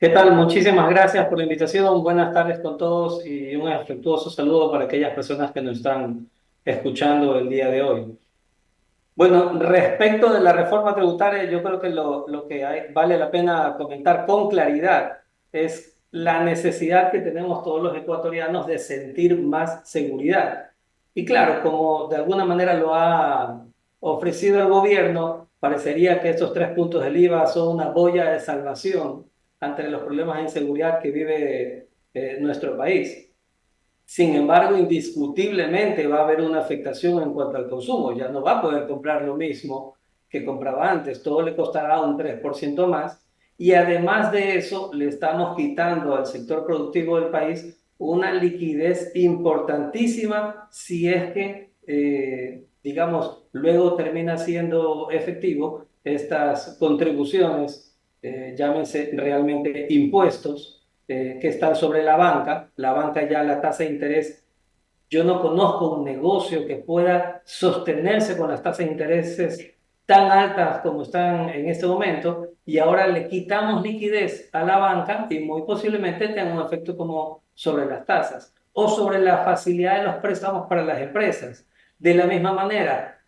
¿Qué tal? Muchísimas gracias por la invitación. Buenas tardes con todos y un afectuoso saludo para aquellas personas que nos están escuchando el día de hoy. Bueno, respecto de la reforma tributaria, yo creo que lo que vale la pena comentar con claridad es la necesidad que tenemos todos los ecuatorianos de sentir más seguridad. Y claro, como de alguna manera lo ha ofrecido el gobierno, parecería que estos tres puntos del IVA son una boya de salvación ante los problemas de inseguridad que vive nuestro país. Sin embargo, indiscutiblemente va a haber una afectación en cuanto al consumo. Ya no va a poder comprar lo mismo que compraba antes. Todo le costará un 3% más. Y además de eso, le estamos quitando al sector productivo del país una liquidez importantísima si es que, digamos, luego termina siendo efectivo estas contribuciones, llámense realmente impuestos que están sobre la banca. La banca ya la tasa de interés, yo no conozco un negocio que pueda sostenerse con las tasas de intereses tan altas como están en este momento y ahora le quitamos liquidez a la banca y muy posiblemente tenga un efecto como sobre las tasas o sobre la facilidad de los préstamos para las empresas. De la misma manera,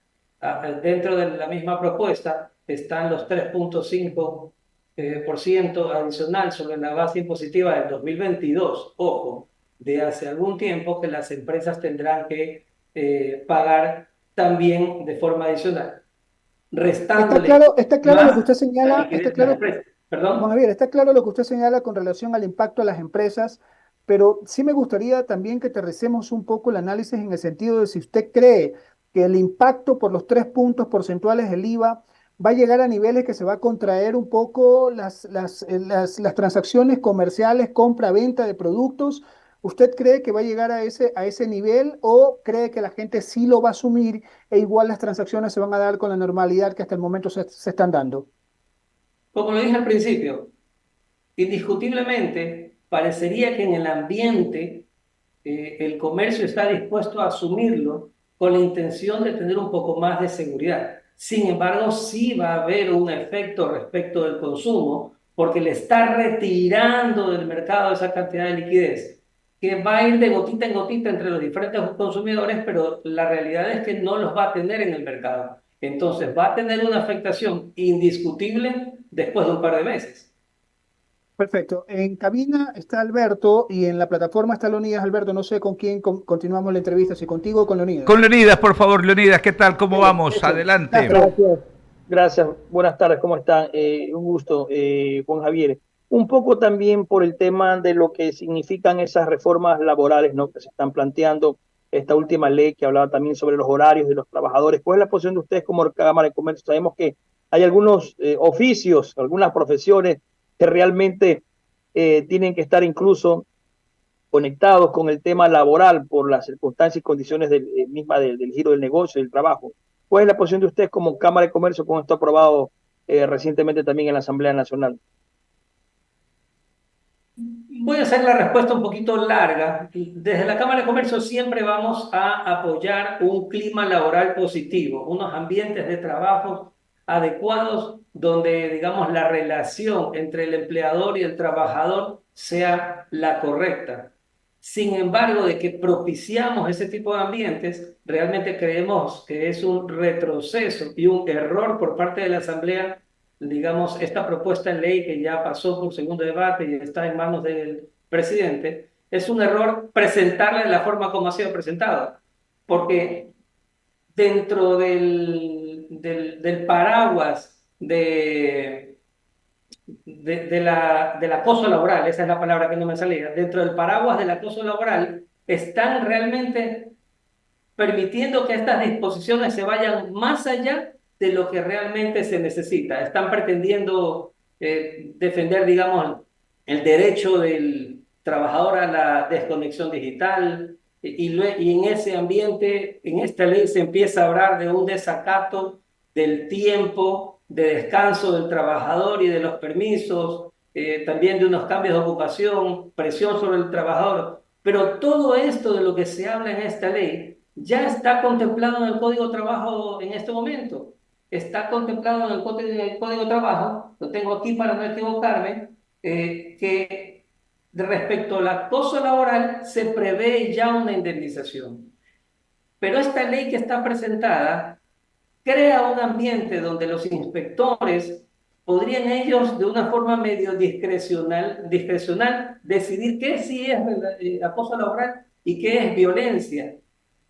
dentro de la misma propuesta están los 3,5 por ciento adicional sobre la base impositiva del 2022. Ojo, de hace algún tiempo que las empresas tendrán que pagar también de forma adicional, restándole Está claro lo que más usted la señala, está liquidez de las claro, empresas. Juan ¿Perdón? Javier, está claro lo que usted señala con relación al impacto a las empresas, pero sí me gustaría también que aterricemos un poco el análisis en el sentido de si usted cree que el impacto por los 3 puntos porcentuales del IVA va a llegar a niveles que se va a contraer un poco las transacciones comerciales, compra-venta de productos. ¿Usted cree que va a llegar a ese nivel o cree que la gente sí lo va a asumir e igual las transacciones se van a dar con la normalidad que hasta el momento se están dando? Como lo dije al principio, indiscutiblemente parecería que en el ambiente el comercio está dispuesto a asumirlo con la intención de tener un poco más de seguridad. Sin embargo, sí va a haber un efecto respecto del consumo porque le está retirando del mercado esa cantidad de liquidez que va a ir de gotita en gotita entre los diferentes consumidores, pero la realidad es que no los va a tener en el mercado. Entonces va a tener una afectación indiscutible después de un par de meses. Perfecto. En cabina está Alberto y en la plataforma está Leonidas. Alberto, no sé con quién continuamos la entrevista, si contigo o con Con Leonidas. Leonidas, por favor, Leonidas, ¿qué tal? ¿Cómo vamos? Hecho. Adelante. Castro. Gracias, gracias. Buenas tardes, ¿cómo están? Un gusto, Juan Javier. Un poco también por el tema de lo que significan esas reformas laborales, ¿no? Que se están planteando, esta última ley que hablaba también sobre los horarios de los trabajadores. ¿Cuál es la posición de ustedes como Cámara de Comercio? Sabemos que hay algunos oficios, algunas profesiones que realmente tienen que estar incluso conectados con el tema laboral por las circunstancias y condiciones misma del giro del negocio, del trabajo. ¿Cuál es la posición de ustedes como Cámara de Comercio con esto aprobado recientemente también en la Asamblea Nacional? Voy a hacer la respuesta un poquito larga. Desde la Cámara de Comercio siempre vamos a apoyar un clima laboral positivo, unos ambientes de trabajo adecuados donde, digamos, la relación entre el empleador y el trabajador sea la correcta. Sin embargo, de que propiciamos ese tipo de ambientes, realmente creemos que es un retroceso y un error por parte de la Asamblea, digamos, esta propuesta en ley que ya pasó por segundo debate y está en manos del presidente, es un error presentarla de la forma como ha sido presentada, porque dentro del paraguas del acoso laboral, esa es la palabra que no me salía, dentro del paraguas del acoso laboral, están realmente permitiendo que estas disposiciones se vayan más allá de lo que realmente se necesita. Están pretendiendo defender, digamos, el derecho del trabajador a la desconexión digital y en ese ambiente, en esta ley se empieza a hablar de un desacato del tiempo de descanso del trabajador y de los permisos, también de unos cambios de ocupación, presión sobre el trabajador. Pero todo esto de lo que se habla en esta ley ya está contemplado en el Código de Trabajo en este momento. Está contemplado en el Código de Trabajo, lo tengo aquí para no equivocarme, que respecto al acoso laboral se prevé ya una indemnización. Pero esta ley que está presentada crea un ambiente donde los inspectores podrían ellos de una forma medio discrecional decidir qué sí es acoso laboral y qué es violencia.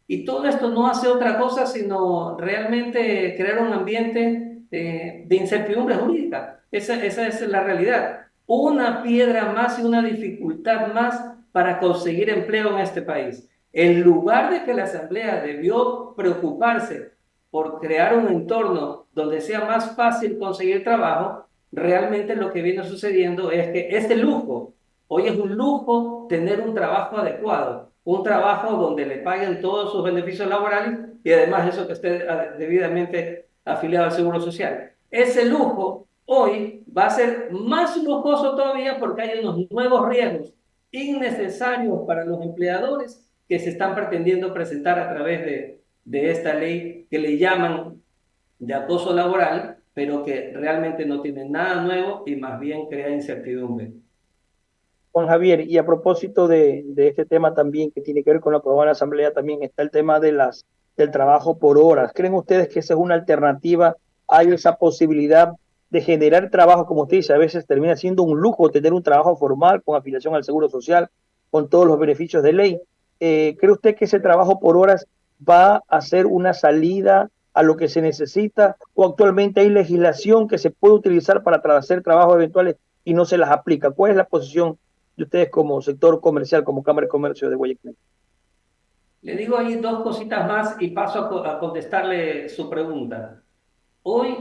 Y todo esto no hace otra cosa sino realmente crear un ambiente de incertidumbre jurídica. Esa es la realidad. Una piedra más y una dificultad más para conseguir empleo en este país. En lugar de que la Asamblea debió preocuparse por crear un entorno donde sea más fácil conseguir trabajo, realmente lo que viene sucediendo es que este lujo, hoy es un lujo tener un trabajo adecuado, un trabajo donde le paguen todos sus beneficios laborales y además eso que esté debidamente afiliado al Seguro Social. Ese lujo hoy va a ser más lujoso todavía porque hay unos nuevos riesgos innecesarios para los empleadores que se están pretendiendo presentar a través de esta ley que le llaman de acoso laboral, pero que realmente no tiene nada nuevo y más bien crea incertidumbre. Juan Javier, y a propósito de este tema también que tiene que ver con lo aprobado en la Asamblea, también está el tema del trabajo por horas. ¿Creen ustedes que esa es una alternativa? ¿Hay esa posibilidad de generar trabajo, como usted dice, a veces termina siendo un lujo tener un trabajo formal con afiliación al Seguro Social, con todos los beneficios de ley? ¿Cree usted que ese trabajo por horas va a ser una salida a lo que se necesita? ¿O actualmente hay legislación que se puede utilizar para hacer trabajos eventuales y no se las aplica? ¿Cuál es la posición de ustedes como sector comercial, como Cámara de Comercio de Guayaquil? Le digo ahí dos cositas más y paso a contestarle su pregunta. Hoy,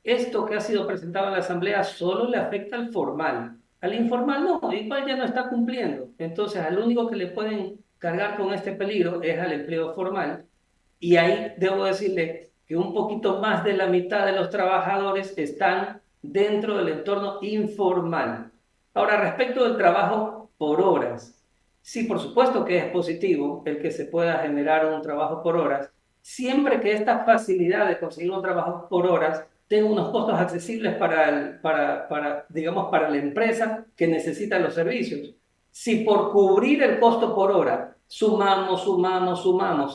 esto que ha sido presentado en la Asamblea solo le afecta al formal. Al informal no, igual ya no está cumpliendo. Entonces, al único que le pueden cargar con este peligro es al empleo formal. Y ahí debo decirle que un poquito más de la mitad de los trabajadores están dentro del entorno informal. Ahora, respecto del trabajo por horas, sí, por supuesto que es positivo el que se pueda generar un trabajo por horas, siempre que esta facilidad de conseguir un trabajo por horas tenga unos costos accesibles digamos, para la empresa que necesita los servicios. Si por cubrir el costo por hora sumamos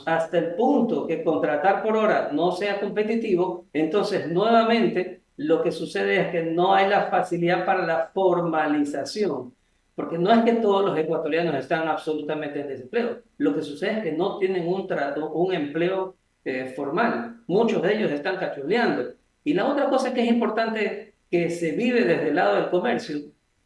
hasta el punto que contratar por hora no sea competitivo, entonces nuevamente lo que sucede es que no hay la facilidad para la formalización. Porque no es que todos los ecuatorianos están absolutamente en desempleo. Lo que sucede es que no tienen un empleo formal. Muchos de ellos están cachuleando. Y la otra cosa que es importante que se vive desde el lado del comercio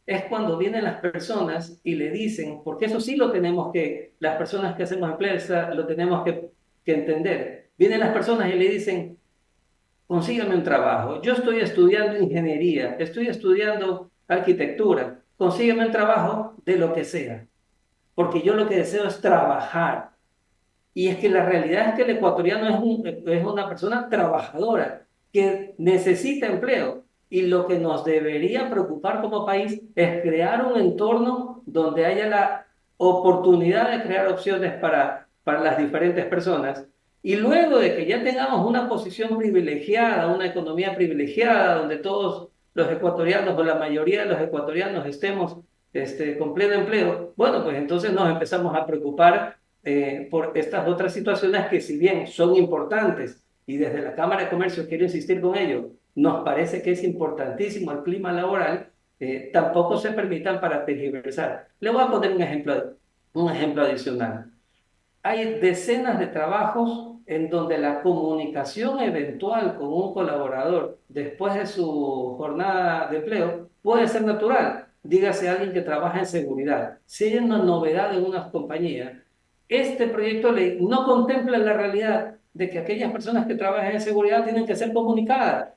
es cuando vienen las personas y le dicen, porque eso sí lo tenemos que, las personas que hacemos empresa lo tenemos que entender. Vienen las personas y le dicen, consígame un trabajo. Yo estoy estudiando ingeniería, estoy estudiando arquitectura, consígame un trabajo de lo que sea, porque yo lo que deseo es trabajar. Y es que la realidad es que el ecuatoriano es una persona trabajadora que necesita empleo. Y lo que nos debería preocupar como país es crear un entorno donde haya la oportunidad de crear opciones para las diferentes personas. Y luego de que ya tengamos una posición privilegiada, una economía privilegiada, donde todos los ecuatorianos o la mayoría de los ecuatorianos estemos con pleno empleo, bueno, pues entonces nos empezamos a preocupar por estas otras situaciones que si bien son importantes y desde la Cámara de Comercio quiero insistir con ello, nos parece que es importantísimo el clima laboral, tampoco se permitan para tergiversar. Le voy a poner un ejemplo adicional. Hay decenas de trabajos en donde la comunicación eventual con un colaborador después de su jornada de empleo puede ser natural. Dígase alguien que trabaja en seguridad. Si hay una novedad en una compañía, este proyecto de ley no contempla la realidad de que aquellas personas que trabajan en seguridad tienen que ser comunicadas.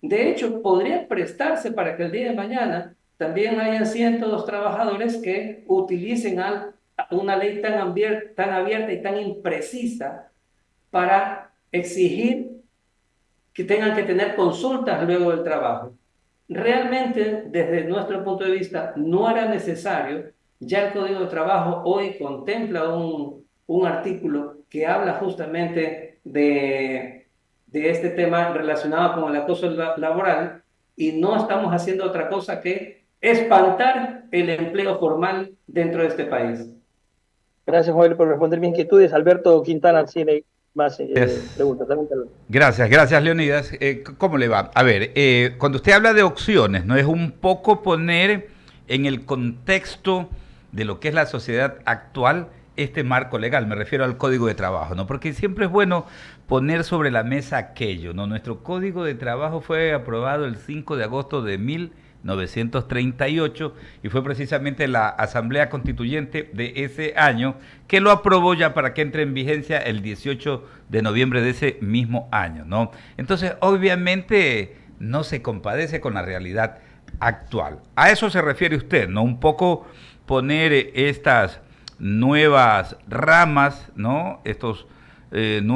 De hecho, podría prestarse para que el día de mañana también hayan cientos de trabajadores que utilicen una ley tan abierta y tan imprecisa para exigir que tengan que tener consultas luego del trabajo. Realmente, desde nuestro punto de vista, no era necesario. Ya el Código de Trabajo hoy contempla un artículo que habla justamente de este tema relacionado con el acoso laboral y no estamos haciendo otra cosa que espantar el empleo formal dentro de este país. Gracias, Joel, por responder mis inquietudes. Alberto Quintana tiene más Es- preguntas. También, Gracias, gracias Leonidas. ¿Cómo le va? A ver, cuando usted habla de opciones, ¿no? Es un poco poner en el contexto de lo que es la sociedad actual este marco legal, me refiero al Código de Trabajo, ¿no? Porque siempre es bueno poner sobre la mesa aquello, ¿no? Nuestro Código de Trabajo fue aprobado el 5 de agosto de 1938 y fue precisamente la Asamblea Constituyente de ese año que lo aprobó ya para que entre en vigencia el 18 de noviembre de ese mismo año, ¿no? Entonces, obviamente no se compadece con la realidad actual. A eso se refiere usted, ¿no? Un poco poner estas nuevas ramas, ¿no? Estos estas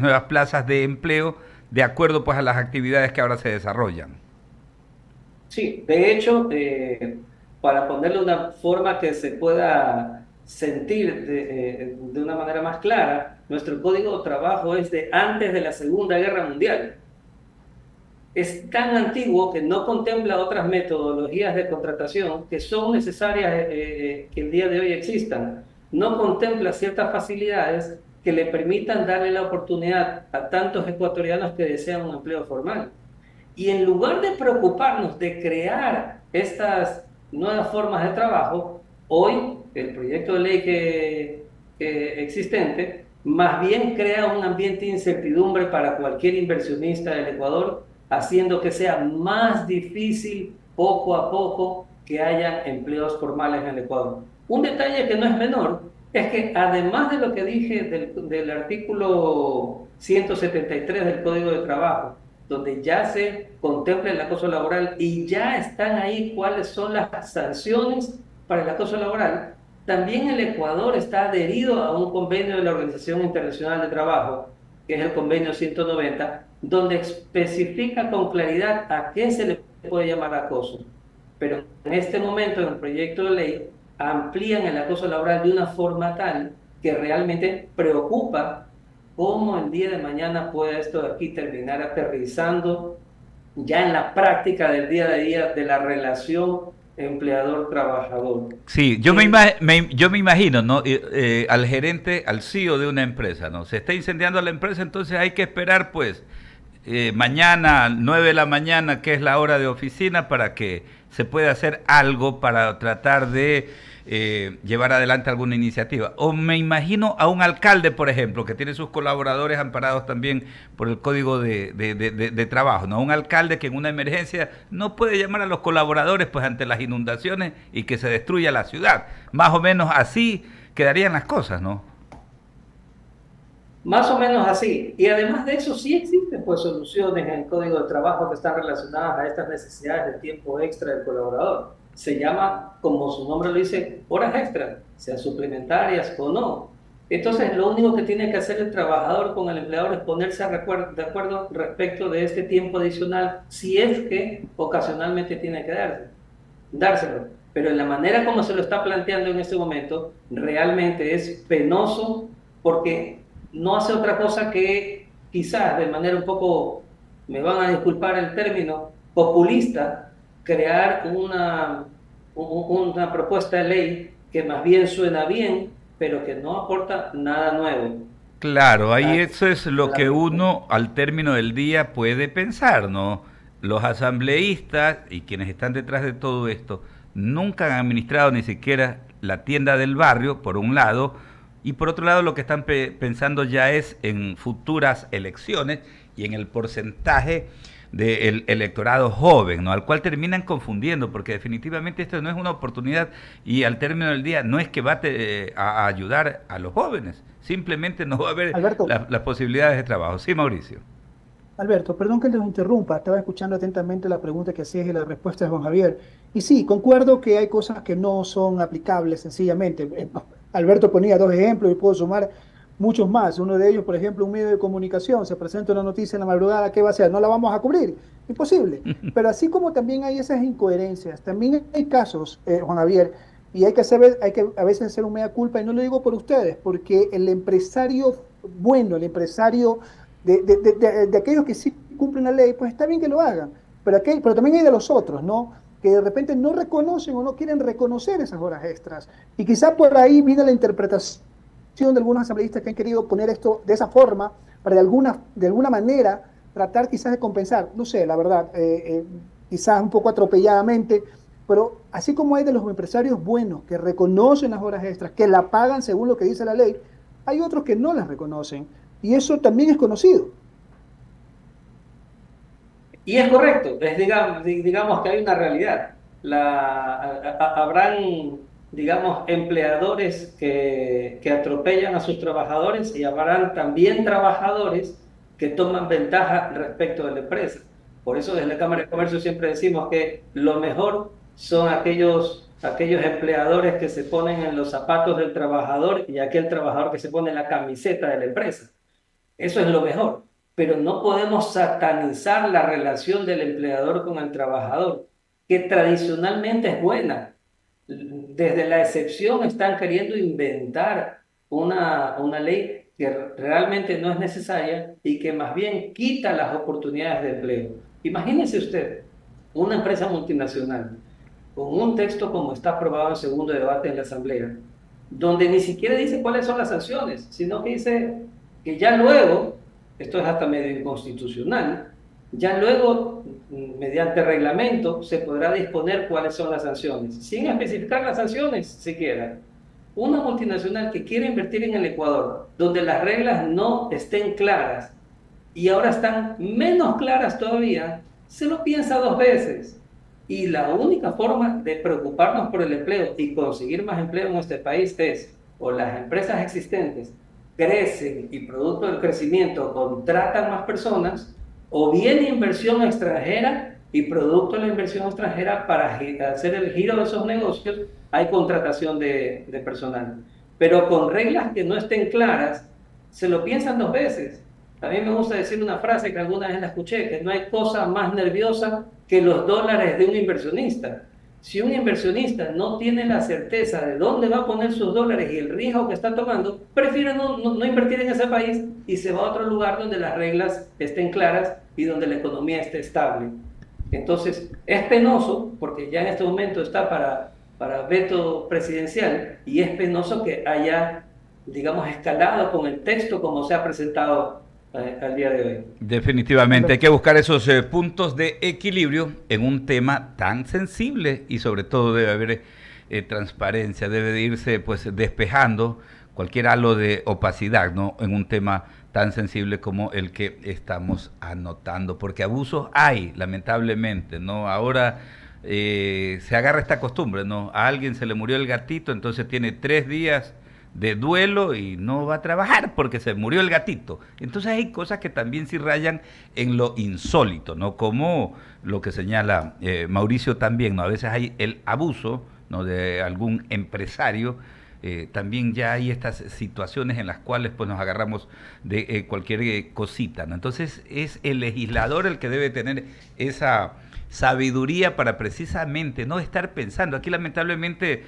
nuevas plazas de empleo de acuerdo pues a las actividades que ahora se desarrollan. Sí, de hecho, para ponerle una forma que se pueda sentir de una manera más clara, nuestro código de trabajo es de antes de la Segunda Guerra Mundial. Es tan antiguo que no contempla otras metodologías de contratación que son necesarias que el día de hoy existan. No contempla ciertas facilidades que le permitan darle la oportunidad a tantos ecuatorianos que desean un empleo formal. Y en lugar de preocuparnos de crear estas nuevas formas de trabajo, hoy el proyecto de ley que existente más bien crea un ambiente de incertidumbre para cualquier inversionista del Ecuador, haciendo que sea más difícil poco a poco que haya empleos formales en el Ecuador. Un detalle que no es menor es que además de lo que dije del artículo 173 del Código de Trabajo, donde ya se contempla el acoso laboral y ya están ahí cuáles son las sanciones para el acoso laboral, también el Ecuador está adherido a un convenio de la Organización Internacional de Trabajo, que es el convenio 190, donde especifica con claridad a qué se le puede llamar acoso. Pero en este momento, en el proyecto de ley, amplían el acoso laboral de una forma tal que realmente preocupa cómo el día de mañana puede esto de aquí terminar aterrizando ya en la práctica del día a día de la relación empleador-trabajador. Sí, yo me imagino, ¿no? Al gerente, al CEO de una empresa, ¿no? Se está incendiando la empresa, entonces hay que esperar, pues, mañana, 9 de la mañana, que es la hora de oficina, para que se pueda hacer algo para tratar de llevar adelante alguna iniciativa. O me imagino a un alcalde, por ejemplo, que tiene sus colaboradores amparados también por el Código de Trabajo, ¿no? Un alcalde que en una emergencia no puede llamar a los colaboradores pues ante las inundaciones y que se destruya la ciudad. Más o menos así quedarían las cosas, ¿no? Más o menos así. Y además de eso, sí existen pues soluciones en el código de trabajo que están relacionadas a estas necesidades de tiempo extra del colaborador. Se llama, como su nombre lo dice, horas extras, sean suplementarias o no. Entonces, lo único que tiene que hacer el trabajador con el empleador es ponerse de acuerdo respecto de este tiempo adicional, si es que ocasionalmente tiene que dárselo. Pero en la manera como se lo está planteando en este momento, realmente es penoso porque no hace otra cosa que quizás de manera un poco, me van a disculpar el término, populista, crear una propuesta de ley que más bien suena bien, pero que no aporta nada nuevo. Claro, ahí A eso es lo la- que uno al término del día puede pensar, ¿no? Los asambleístas y quienes están detrás de todo esto nunca han administrado ni siquiera la tienda del barrio, por un lado, y por otro lado lo que están pensando ya es en futuras elecciones y en el porcentaje del electorado joven, ¿no? Al cual terminan confundiendo, porque definitivamente esto no es una oportunidad y al término del día no es que va a ayudar a los jóvenes, simplemente no va a haber Alberto, las posibilidades de trabajo. Sí, Mauricio. Alberto, perdón que los interrumpa, estaba escuchando atentamente la pregunta que hacías y la respuesta de Juan Javier. Y sí, concuerdo que hay cosas que no son aplicables sencillamente. Alberto ponía dos ejemplos y puedo sumar muchos más. Uno de ellos, por ejemplo, un medio de comunicación, se presenta una noticia en la madrugada, ¿qué va a hacer? No la vamos a cubrir. Imposible. Pero así como también hay esas incoherencias, también hay casos, Juan Javier, y hay que a veces hacer un mea culpa, y no lo digo por ustedes, porque el empresario bueno, el empresario de aquellos que sí cumplen la ley, pues está bien que lo hagan. pero también hay de los otros, ¿no? Que de repente no reconocen o no quieren reconocer esas horas extras. Y quizá por ahí viene la interpretación de algunos asambleístas que han querido poner esto de esa forma, para de alguna manera tratar quizás de compensar, no sé, la verdad, quizás un poco atropelladamente, pero así como hay de los empresarios buenos que reconocen las horas extras, que la pagan según lo que dice la ley, hay otros que no las reconocen. Y eso también es conocido. Y es correcto, digamos que hay una realidad. Habrán, digamos, empleadores que atropellan a sus trabajadores y habrán también trabajadores que toman ventaja respecto de la empresa. Por eso desde la Cámara de Comercio siempre decimos que lo mejor son aquellos empleadores que se ponen en los zapatos del trabajador y aquel trabajador que se pone en la camiseta de la empresa. Eso es lo mejor, pero no podemos satanizar la relación del empleador con el trabajador, que tradicionalmente es buena. Desde la excepción están queriendo inventar una ley que realmente no es necesaria y que más bien quita las oportunidades de empleo. Imagínese usted una empresa multinacional con un texto como está aprobado en segundo debate en la Asamblea, donde ni siquiera dice cuáles son las sanciones, sino que dice que ya luego, esto es hasta medio inconstitucional, ya luego, mediante reglamento, se podrá disponer cuáles son las sanciones, sin especificar las sanciones siquiera. Una multinacional que quiere invertir en el Ecuador, donde las reglas no estén claras y ahora están menos claras todavía, se lo piensa dos veces. Y la única forma de preocuparnos por el empleo y conseguir más empleo en este país es o las empresas existentes crecen y producto del crecimiento contratan más personas, o bien inversión extranjera y producto de la inversión extranjera para hacer el giro de esos negocios hay contratación de personal. Pero con reglas que no estén claras, se lo piensan dos veces. A mí me gusta decir una frase que alguna vez la escuché, que no hay cosa más nerviosa que los dólares de un inversionista. Si un inversionista no tiene la certeza de dónde va a poner sus dólares y el riesgo que está tomando, prefiere no invertir en ese país y se va a otro lugar donde las reglas estén claras y donde la economía esté estable. Entonces, es penoso, porque ya en este momento está para veto presidencial, y es penoso que haya, digamos, escalado con el texto como se ha presentado al día de hoy. Definitivamente hay que buscar esos puntos de equilibrio en un tema tan sensible y sobre todo debe haber transparencia, debe de irse pues despejando cualquier halo de opacidad, ¿no? En un tema tan sensible como el que estamos anotando, porque abusos hay, lamentablemente, ¿no? Ahora se agarra esta costumbre, ¿no? A alguien se le murió el gatito, entonces tiene 3 días de duelo y no va a trabajar porque se murió el gatito. Entonces hay cosas que también sí rayan en lo insólito, ¿no? Como lo que señala Mauricio también, ¿no? A veces hay el abuso, ¿no? De algún empresario. También ya hay estas situaciones en las cuales pues nos agarramos de cualquier cosita, ¿no? Entonces es el legislador el que debe tener esa sabiduría para precisamente no estar pensando. Aquí lamentablemente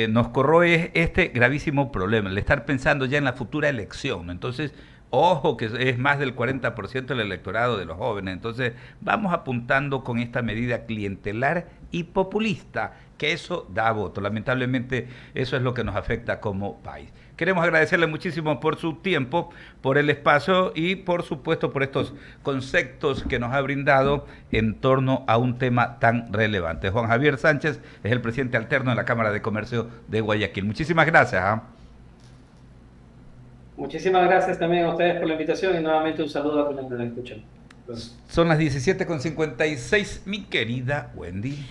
nos corroe este gravísimo problema, el estar pensando ya en la futura elección, ¿no? Entonces, ojo que es más del 40% del electorado de los jóvenes. Entonces, vamos apuntando con esta medida clientelar y populista, que eso da voto. Lamentablemente, eso es lo que nos afecta como país. Queremos agradecerle muchísimo por su tiempo, por el espacio y por supuesto por estos conceptos que nos ha brindado en torno a un tema tan relevante. Juan Javier Sánchez es el presidente alterno de la Cámara de Comercio de Guayaquil. Muchísimas gracias. Muchísimas gracias también a ustedes por la invitación y nuevamente un saludo a quienes nos escuchan. Son las 17:56, mi querida Wendy.